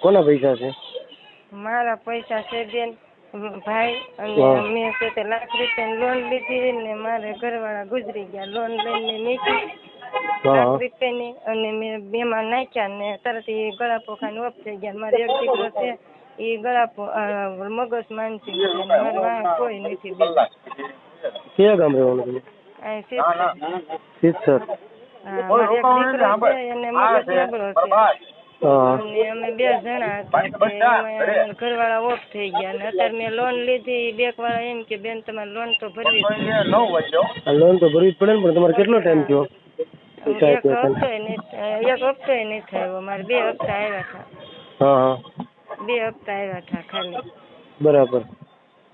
કોના પૈસા છે? મારા પૈસા છે બેન ભાઈ, અને મેં છે તે લાખ રૂપિયાની લોન લીધી ને મારે ઘરવાળા ગુજરી ગયા. લોન લઈને નીકળી લાખ રૂપિયાની, અને મેં બેમાં નાખ્યા ને તરત એ ગળાપો ખાઈને ઓફ થઈ ગયા. મારે એક દીકરો છે એ ગળાપો મગજ માનસિક છે, મારે વાંહે કોઈ નથી બેન. ક્યાં ગામ રહેવાનું તમે? અહીં સિત્સર. સિત્સર. હા, મારે એક દીકરો છે એને મગજ નબળો છે, અને અમે 2 જણા હતા. ઘરવાળા ઓફ થઈ ગયા ને અત્યારે મેં લોન લીધી. બેંક વાળા એમ કે બેન તમારે લોન તો ભરવી જ પડે. લોન તો ભરવી જ પડે ને, પણ તમારે કેટલો ટાઈમ થયો? એક હપ્તો નહીં થયો. મારે 2 હપ્તા આવ્યા હતા. હા, 2 હપ્તા આવ્યા હતા ખાલી. બરાબર.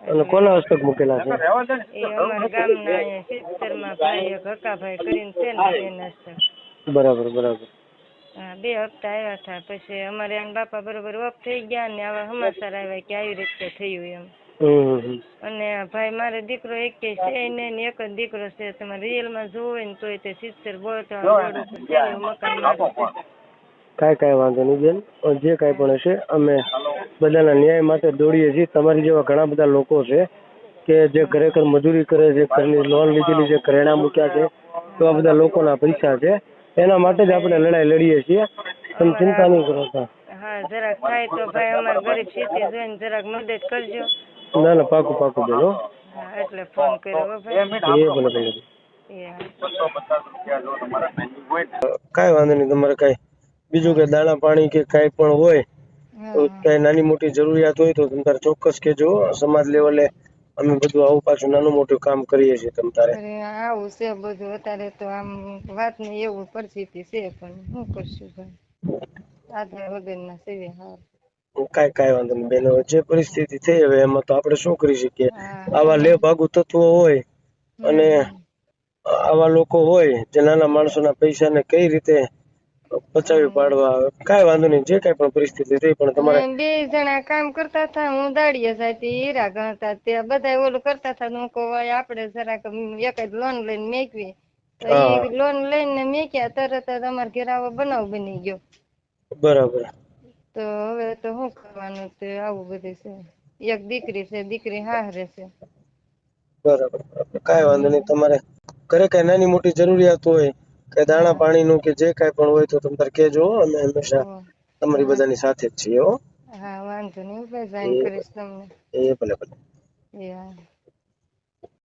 અને કોના હસ્તક મૂકેલા છે? એ અમારા ગામના અહીંયા સિત્સરમાં ભાઈ એક હકાભાઈ કરીને છે ને એના હસ્તક. બરાબર બરાબર. હા, 2 હપ્તા આવ્યા હતા. પછી અમારે આના બાપા બરોબર ઓફ થઈ ગયા ને આવા સમાચાર આવ્યા કે આવી રીતે થયું એમ. અને ભાઈ મારે દીકરો એક છે નહીં, એક જ દીકરો છે. તમારે રિયલમાં જોવું હોય ને તોય તે સિત્સર બોલતા રોડ ઉપર છે મકાન મારું. કાંઈ વાંધો નહીં બેન, જે કાંઈ પણ હશે અમે બધાના ન્યાય માટે દોડીએ છીએ. તમારી જેવા ઘણા બધા લોકો છે કે જે ખરેખર મજૂરી કરે છે, ઘરની લોન લીધેલી છે, ઘરેણા મૂક્યા છે, તો આ બધા લોકોના પૈસા છે, એના માટે જ આપણે લડાઈ લડીએ છીએ. તમે ચિંતા નહીં કરો. હા, જરાક થાય તો ભાઈ અમારી ગરીબ સ્થિતિ જોઈને જરાક મદદ કરજો. ના ના, પાકું પાકું બેન. હા, એટલે ફોન કર્યો ભાઈ. ભલે ભલે. કાંઈ વાંધો નહીં. તમારે કાંઈ બીજું કે દાણા પાણી કે કાંઈ પણ હોય તો કાંઈ નાની મોટી જરૂરિયાત હોય તો તમારે ચોક્કસ કહેજો. સમાજ લેવલે અમે બધું આવું પાછું નાનું મોટું કામ કરીએ છીએ. તમારે આવું છે બધું અત્યારે તો આમ વાત ને એવું પરિસ્થિતિ છે, પણ શું કરશું ભાઈ, આધાર વગરના સેવે. હા, કાંઈ વાંધો નહીં બેન. જે પરિસ્થિતિ થઈ હવે એમાં તો આપણે શું કરી શકીએ. આવા લેભાગુ તત્વો હોય અને આવા લોકો હોય જે નાના માણસોના પૈસાને કઈ રીતે બચાવી પાડવા. કાંઈ વાંધો નહીં, જે કાંઈ પણ પરિસ્થિતિ થઈ. પણ તમારે 2 જણા કામ કરતા હતા, હું દાડિયા જતી હીરા ગણતા, ત્યાં બધા ઓલું કરતા હતા. હું કહું આપણે જરાક એક જ લોન લઈને મેકવી, તો એ લોન લઈને મેક્યા તરત જ અમારા ઘેર આવો બનાવ બની ગયો. બરાબર. તો હવે તો શું કરવાનું? તે આવું બધું છે. એક દીકરી છે, દીકરી હાહરે છે. બરાબર. કાંઈ વાંધો નહીં. તમારે ઘરે કાંઈ નાની મોટી જરૂરિયાત હોય કે દાણા પાણીનું કે જે કાંઈ પણ હોય તો તમે કહેજો. અમે હંમેશા તમારી બધાની સાથે જ છીએ. હા, વાંધો નહીં, જાણ કરીશ તમને. ભલે ભલે.